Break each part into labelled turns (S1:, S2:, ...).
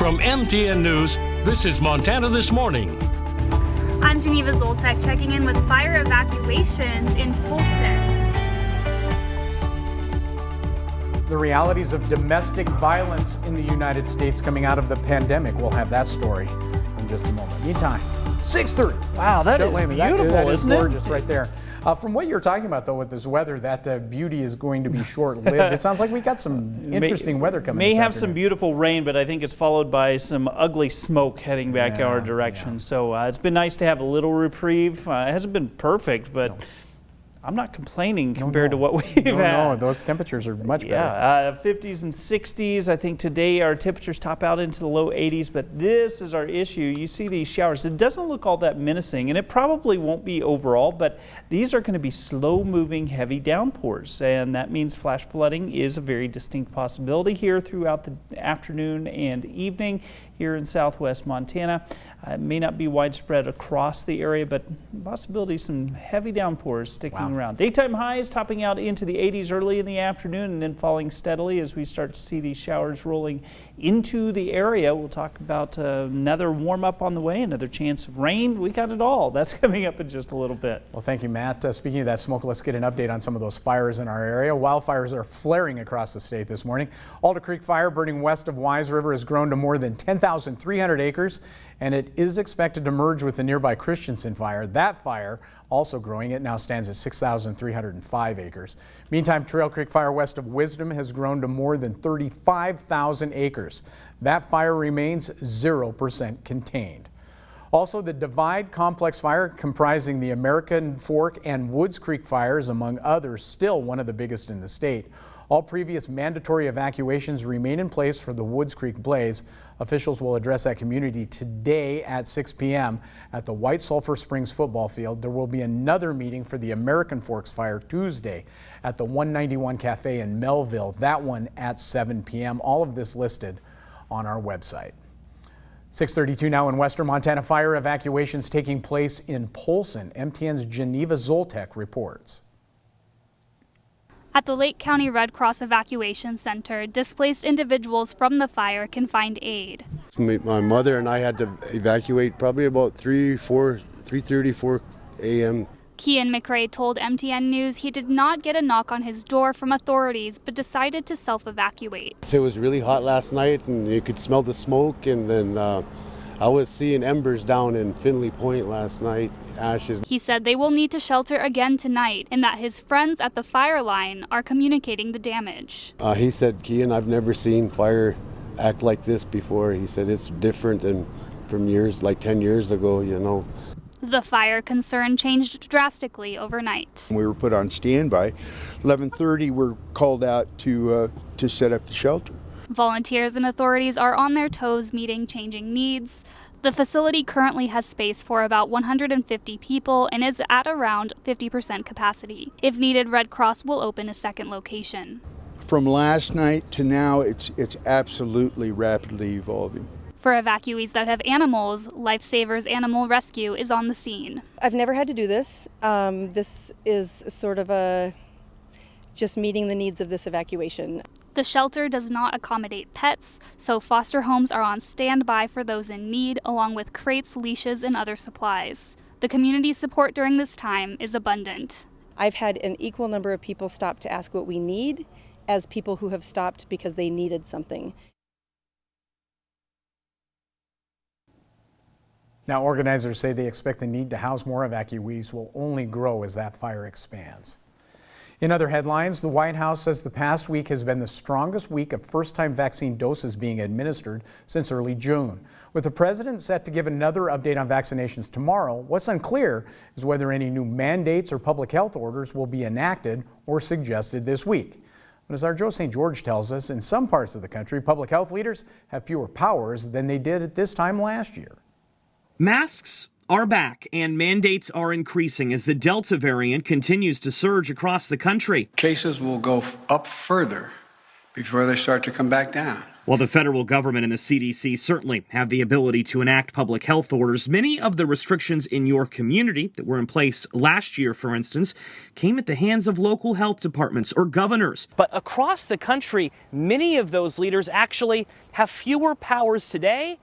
S1: From MTN News, this is Montana This Morning.
S2: I'm Geneva Zoltek checking in with fire evacuations in Polson.
S3: The realities of domestic violence in the United States coming out of the pandemic. We'll have that story in just a moment. Meantime, 6:30.
S4: Wow, that is beautiful,
S3: that
S4: isn't
S3: is
S4: it?
S3: gorgeous right there. From what you're talking about, though, with this weather, that beauty is going to be short-lived. It sounds like we got some interesting weather coming.
S4: May
S3: this
S4: have
S3: afternoon.
S4: some beautiful rain, but I think it's followed by some ugly smoke heading back our direction.
S3: Yeah.
S4: So it's been nice to have a little reprieve. It hasn't been perfect, but I'm not complaining compared to what we've had.
S3: No, those temperatures are much better.
S4: Yeah, 50s and 60s. I think today our temperatures top out into the low 80s, but this is our issue. You see these showers. It doesn't look all that menacing, and it probably won't be overall, but these are going to be slow-moving, heavy downpours, and that means flash flooding is a very distinct possibility here throughout the afternoon and evening here in southwest Montana. It may not be widespread across the area, but possibility some heavy downpours sticking around. Daytime highs topping out into the 80s early in the afternoon and then falling steadily as we start to see these showers rolling into the area. We'll talk about another warm up on the way, another chance of rain. We got it all. That's coming up in just a little bit.
S3: Well, thank you, Matt. Speaking of that smoke, let's get an update on some of those fires in our area. Wildfires are flaring across the state this morning. Alder Creek fire burning west of Wise River has grown to more than 10,300 acres, and it is expected to merge with the nearby Christensen fire. That fire also growing. It now stands at 6,305 acres. Meantime, Trail Creek fire west of Wisdom has grown to more than 35,000 acres. That fire remains 0% contained. Also, the Divide Complex fire, comprising the American Fork and Woods Creek fires, among others, still one of the biggest in the state. All previous mandatory evacuations remain in place for the Woods Creek blaze. Officials will address that community today at 6 p.m. at the White Sulphur Springs football field. There will be another meeting for the American Forks fire Tuesday at the 191 Cafe in Melville, that one at 7 p.m. All of this listed on our website. 6:32 now in Western Montana. Fire evacuations taking place in Polson. MTN's Geneva Zoltek reports.
S2: At the Lake County Red Cross Evacuation Center, displaced individuals from the fire can find aid.
S5: My mother and I had to evacuate probably about 3:30, 4 a.m.
S2: Kian McRae told MTN News he did not get a knock on his door from authorities, but decided to self-evacuate.
S5: It was really hot last night, and you could smell the smoke, and then I was seeing embers down in Finley Point last night, ashes.
S2: He said they will need to shelter again tonight and that his friends at the fire line are communicating the damage.
S5: He said, Kian, I've never seen fire act like this before. He said it's different than from years, like 10 years ago, you know.
S2: The fire concern changed drastically overnight.
S6: We were put on standby. 11:30, we're called out to set up the shelter.
S2: Volunteers and authorities are on their toes meeting changing needs. The facility currently has space for about 150 people and is at around 50% capacity. If needed, Red Cross will open a second location.
S6: From last night to now, it's absolutely rapidly evolving.
S2: For evacuees that have animals, Lifesavers Animal Rescue is on the scene.
S7: I've never had to do this. This is sort of just meeting the needs of this evacuation.
S2: The shelter does not accommodate pets, so foster homes are on standby for those in need, along with crates, leashes, and other supplies. The community support during this time is abundant.
S7: I've had an equal number of people stop to ask what we need as people who have stopped because they needed something.
S3: Now, organizers say they expect the need to house more evacuees will only grow as that fire expands. In other headlines, the White House says the past week has been the strongest week of first-time vaccine doses being administered since early June. With the president set to give another update on vaccinations tomorrow, what's unclear is whether any new mandates or public health orders will be enacted or suggested this week. But as our Joe St. George tells us, in some parts of the country, public health leaders have fewer powers than they did at this time last year.
S8: Masks are back and mandates are increasing as the Delta variant continues to surge across the country.
S9: Cases will go up further before they start to come back down.
S8: While the federal government and the CDC certainly have the ability to enact public health orders, many of the restrictions in your community that were in place last year, for instance, came at the hands of local health departments or governors. But across the country, many of those leaders actually have fewer powers today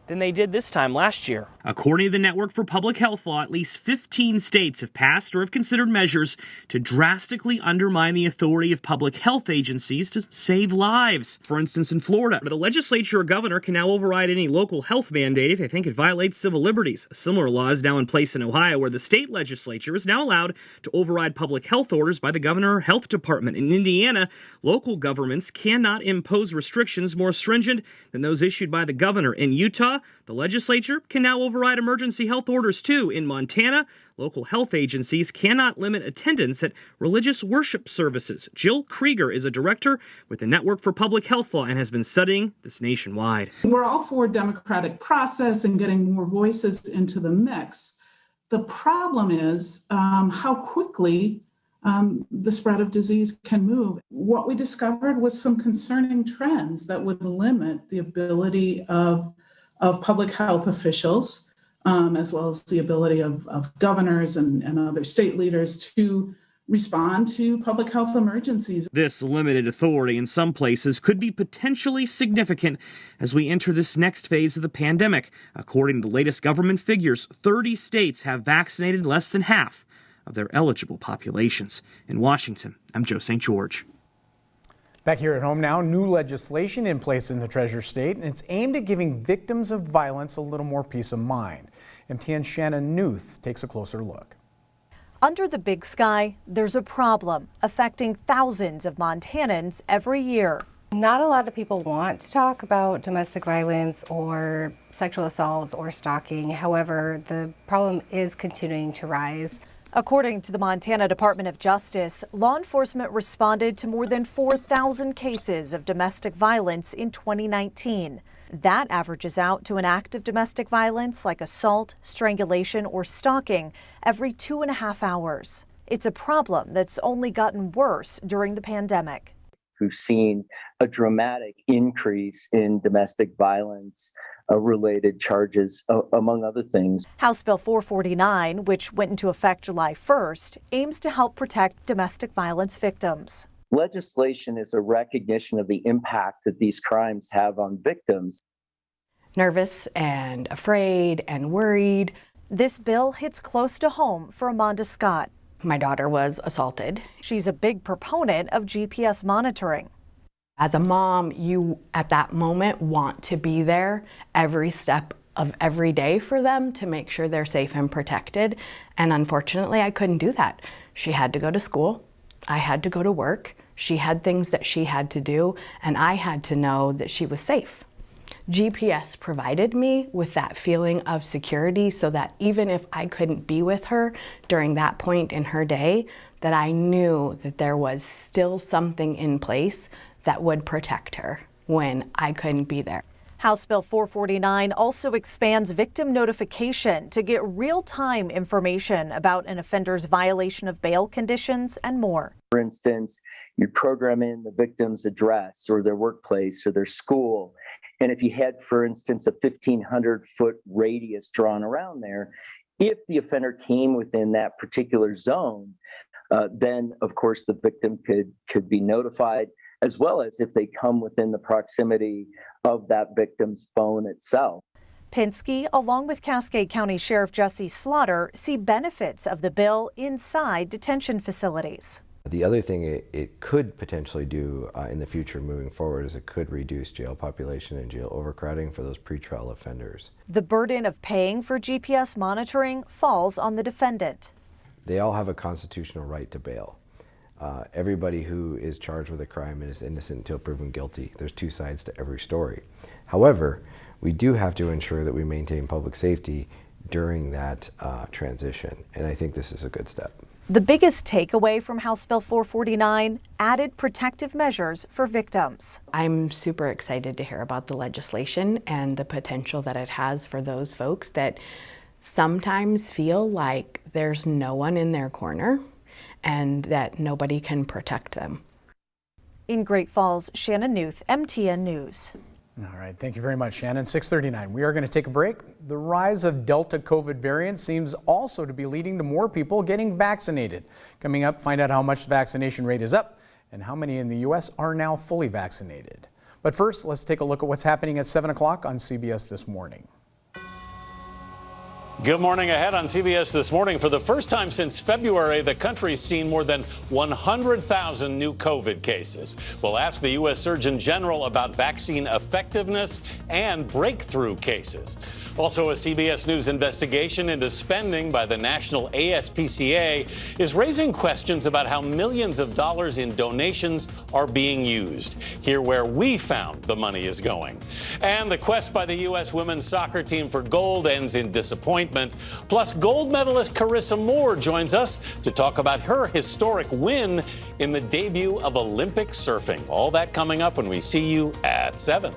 S8: than they did this time last year. According to the Network for Public Health Law, at least 15 states have passed or have considered measures to drastically undermine the authority of public health agencies to save lives. For instance, in Florida, the legislature or governor can now override any local health mandate if they think it violates civil liberties. A similar law is now in place in Ohio, where the state legislature is now allowed to override public health orders by the governor or health department. In Indiana, local governments cannot impose restrictions more stringent than those issued by the governor. In Utah, the legislature can now override emergency health orders too. In Montana, local health agencies cannot limit attendance at religious worship services. Jill Krieger is a director with the Network for Public Health Law and has been studying this nationwide.
S9: We're all for democratic process and getting more voices into the mix. The problem is how quickly the spread of disease can move. What we discovered was some concerning trends that would limit the ability of public health officials, as well as the ability of governors and other state leaders to respond to public health emergencies.
S8: This limited authority in some places could be potentially significant as we enter this next phase of the pandemic. According to the latest government figures, 30 states have vaccinated less than half of their eligible populations. In Washington, I'm Joe St. George.
S3: Back here at home now, new legislation in place in the Treasure State, and it's aimed at giving victims of violence a little more peace of mind. MTN's Shannon Newth takes a closer look.
S10: Under the big sky, there's a problem affecting thousands of Montanans every year.
S11: Not a lot of people want to talk about domestic violence or sexual assault or stalking. However, the problem is continuing to rise.
S10: According to the Montana Department of Justice, law enforcement responded to more than 4,000 cases of domestic violence in 2019. That averages out to an act of domestic violence like assault, strangulation, or stalking every 2.5 hours. It's a problem that's only gotten worse during the pandemic.
S12: We've seen a dramatic increase in domestic violence related charges, among other things.
S10: House Bill 449, which went into effect July 1st, aims to help protect domestic violence victims.
S12: Legislation is a recognition of the impact that these crimes have on victims.
S13: Nervous and afraid and worried.
S10: This bill hits close to home for Amanda Scott.
S13: My daughter was assaulted.
S10: She's a big proponent of GPS monitoring.
S13: As a mom, you at that moment want to be there every step of every day for them to make sure they're safe and protected. And unfortunately, I couldn't do that. She had to go to school. I had to go to work. She had things that she had to do, and I had to know that she was safe. GPS provided me with that feeling of security so that even if I couldn't be with her during that point in her day, that I knew that there was still something in place that would protect her when I couldn't be there.
S10: House Bill 449 also expands victim notification to get real-time information about an offender's violation of bail conditions and more.
S12: For instance, you program in the victim's address or their workplace or their school. And if you had, for instance, a 1,500-foot radius drawn around there, if the offender came within that particular zone, then, of course, the victim could be notified, as well as if they come within the proximity of that victim's phone itself.
S10: Pinsky, along with Cascade County Sheriff Jesse Slaughter, see benefits of the bill inside detention facilities.
S14: The other thing it could potentially do in the future moving forward is it could reduce jail population and jail overcrowding for those pretrial offenders.
S10: The burden of paying for GPS monitoring falls on the defendant.
S14: They all have a constitutional right to bail. Everybody who is charged with a crime is innocent until proven guilty. There's two sides to every story. However, we do have to ensure that we maintain public safety during that transition, and I think this is a good step.
S10: The biggest takeaway from House Bill 449, added protective measures for victims.
S13: I'm super excited to hear about the legislation and the potential that it has for those folks that sometimes feel like there's no one in their corner and that nobody can protect them.
S10: In Great Falls, Shannon Newth, MTN News.
S3: All right, thank you very much, Shannon. 6:39. We are going to take a break. The rise of Delta COVID variant seems also to be leading to more people getting vaccinated. Coming up, find out how much the vaccination rate is up and how many in the U.S. are now fully vaccinated. But first, let's take a look at what's happening at 7 o'clock on CBS This Morning.
S1: Good morning ahead on CBS This Morning. For the first time since February, the country's seen more than 100,000 new COVID cases. We'll ask the U.S. Surgeon General about vaccine effectiveness and breakthrough cases. Also, a CBS News investigation into spending by the National ASPCA is raising questions about how millions of dollars in donations are being used. Hear where we found the money is going. And the quest by the U.S. women's soccer team for gold ends in disappointment. Plus, gold medalist Carissa Moore joins us to talk about her historic win in the debut of Olympic surfing. All that coming up when we see you at 7.